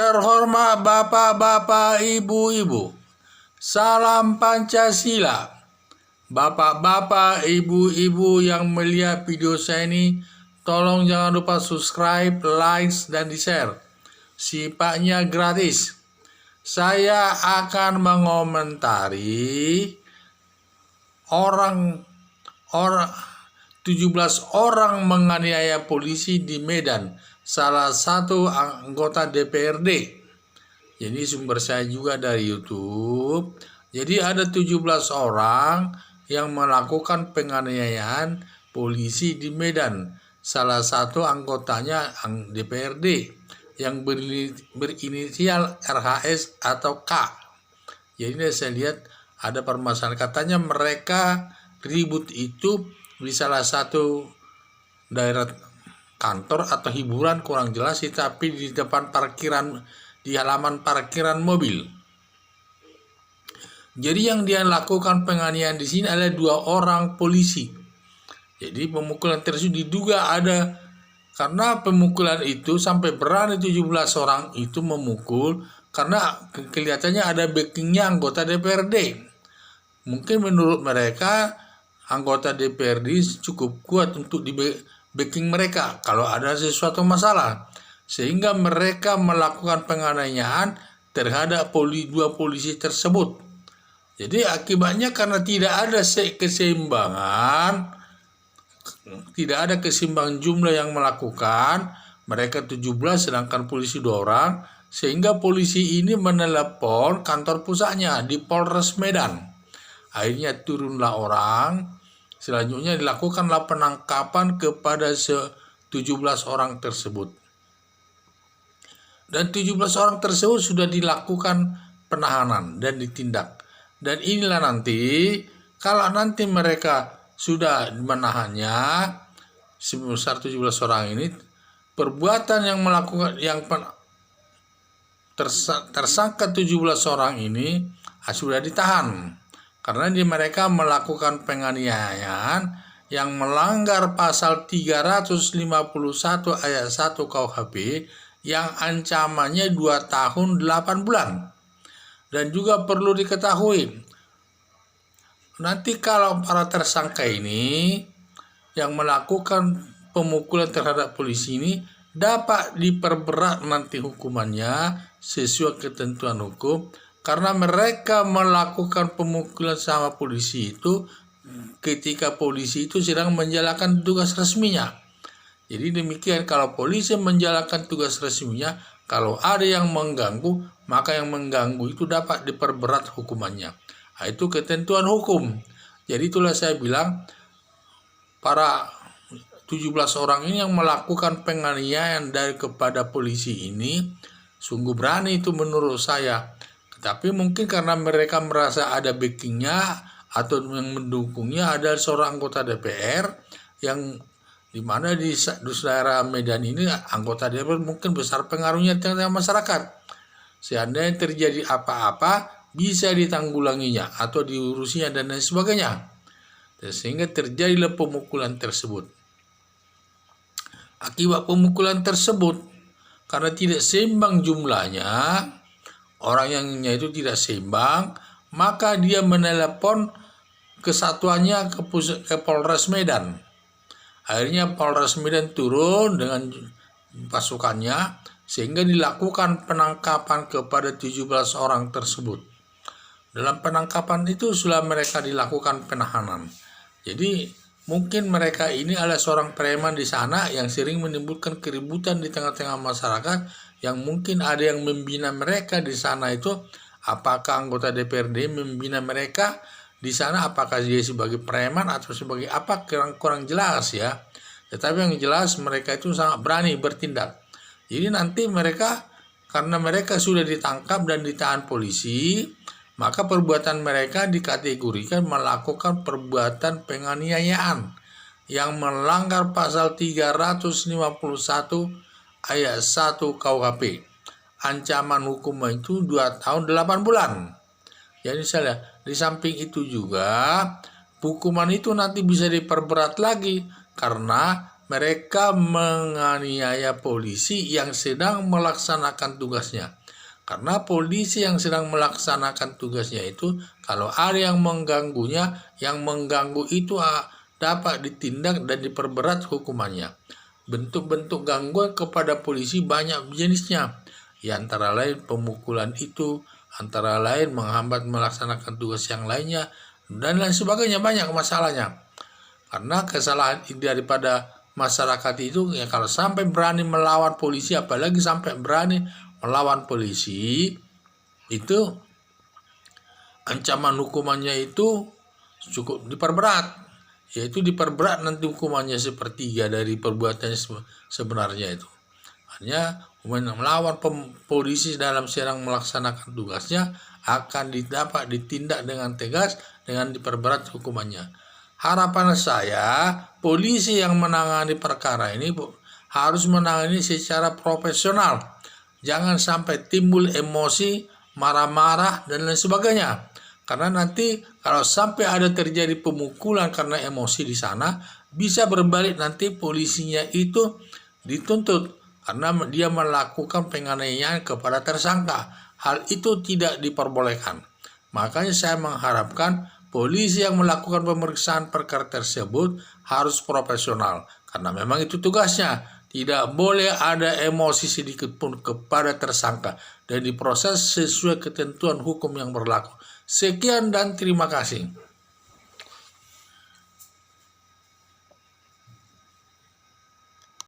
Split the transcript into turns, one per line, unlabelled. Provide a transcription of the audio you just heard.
Terhormat bapak-bapak, ibu-ibu, salam Pancasila. Bapak-bapak, ibu-ibu yang melihat video saya ini, tolong jangan lupa subscribe, like, dan di-share. Sifatnya gratis. Saya akan mengomentari orang 17 orang menganiaya polisi di Medan, salah satu anggota DPRD. Jadi sumber saya juga dari YouTube. Jadi ada 17 orang yang melakukan penganiayaan polisi di Medan. Salah satu anggotanya DPRD yang berinisial RHS atau K. Jadi saya lihat ada permasalahan, katanya mereka ribut itu di salah satu daerah kantor atau hiburan, kurang jelas sih, tapi di depan parkiran, di halaman parkiran mobil. Jadi yang dia lakukan penganiayaan di sini adalah 2 orang polisi. Jadi pemukulan tersebut diduga ada, karena pemukulan itu sampai berani 17 orang itu memukul karena kelihatannya ada backingnya anggota DPRD. Mungkin menurut mereka anggota DPRD cukup kuat untuk di backing mereka kalau ada sesuatu masalah, sehingga mereka melakukan penganiayaan terhadap 2 polisi tersebut. Jadi akibatnya karena tidak ada keseimbangan, tidak ada keseimbangan jumlah yang melakukan, mereka 17 sedangkan polisi 2 orang, sehingga polisi ini menelepon kantor pusatnya di Polres Medan. Akhirnya turunlah orang. Selanjutnya dilakukanlah penangkapan kepada 17 orang tersebut. Dan 17 orang tersebut sudah dilakukan penahanan dan ditindak. Dan inilah nanti, kalau nanti mereka sudah menahannya, sebesar 17 orang ini, perbuatan yang melakukan, yang tersangka 17 orang ini sudah ditahan. Karena mereka melakukan penganiayaan yang melanggar pasal 351 ayat 1 KUHP yang ancamannya 2 tahun 8 bulan. Dan juga perlu diketahui, nanti kalau para tersangka ini yang melakukan pemukulan terhadap polisi ini dapat diperberat nanti hukumannya sesuai ketentuan hukum, karena mereka melakukan pemukulan sama polisi itu ketika polisi itu sedang menjalankan tugas resminya. Jadi demikian, kalau polisi menjalankan tugas resminya, kalau ada yang mengganggu, maka yang mengganggu itu dapat diperberat hukumannya. Nah, itu ketentuan hukum. Jadi itulah saya bilang, para 17 orang ini yang melakukan penganiayaan kepada polisi ini sungguh berani itu menurut saya. Tapi mungkin karena mereka merasa ada backingnya atau yang mendukungnya ada seorang anggota DPR yang dimana di daerah Medan ini anggota DPR mungkin besar pengaruhnya di tengah masyarakat. Seandainya terjadi apa-apa bisa ditanggulanginya atau diurusinya dan lain sebagainya. Sehingga terjadilah pemukulan tersebut. Akibat pemukulan tersebut, karena tidak seimbang jumlahnya, orang yang itu tidak seimbang, maka dia menelepon kesatuannya ke Polres Medan. Akhirnya Polres Medan turun dengan pasukannya sehingga dilakukan penangkapan kepada 17 orang tersebut. Dalam penangkapan itu sudah mereka dilakukan penahanan. Jadi mungkin mereka ini adalah seorang preman di sana yang sering menimbulkan keributan di tengah-tengah masyarakat, yang mungkin ada yang membina mereka di sana itu. Apakah anggota DPRD membina mereka di sana, apakah dia sebagai preman atau sebagai apa, kurang jelas ya. Tetapi yang jelas mereka itu sangat berani bertindak. Jadi nanti mereka, karena mereka sudah ditangkap dan ditahan polisi, maka perbuatan mereka dikategorikan melakukan perbuatan penganiayaan yang melanggar pasal 351 ayat 1 KUHP. Ancaman hukum itu 2 tahun 8 bulan. Jadi saya di samping itu juga hukuman itu nanti bisa diperberat lagi, karena mereka menganiaya polisi yang sedang melaksanakan tugasnya. Karena polisi yang sedang melaksanakan tugasnya itu, kalau ada yang mengganggunya, yang mengganggu itu dapat ditindak dan diperberat hukumannya. Bentuk-bentuk gangguan kepada polisi banyak jenisnya. Ya, antara lain pemukulan itu, antara lain menghambat melaksanakan tugas yang lainnya, dan lain sebagainya, banyak masalahnya. Karena kesalahan daripada masyarakat itu, ya kalau sampai berani melawan polisi, apalagi sampai berani melawan polisi, itu ancaman hukumannya itu cukup diperberat, yaitu diperberat nanti hukumannya sepertiga dari perbuatannya sebenarnya itu. Hanya melawan polisi dalam sedang melaksanakan tugasnya akan dapat ditindak dengan tegas dengan diperberat hukumannya. Harapan saya, polisi yang menangani perkara ini harus menangani secara profesional. Jangan sampai timbul emosi, marah-marah, dan lain sebagainya. Karena nanti kalau sampai ada terjadi pemukulan karena emosi di sana, bisa berbalik nanti polisinya itu dituntut karena dia melakukan penganiayaan kepada tersangka. Hal itu tidak diperbolehkan. Makanya saya mengharapkan polisi yang melakukan pemeriksaan perkara tersebut harus profesional. Karena memang itu tugasnya. Tidak boleh ada emosi sedikit pun kepada tersangka dan diproses sesuai ketentuan hukum yang berlaku. Sekian dan terima kasih.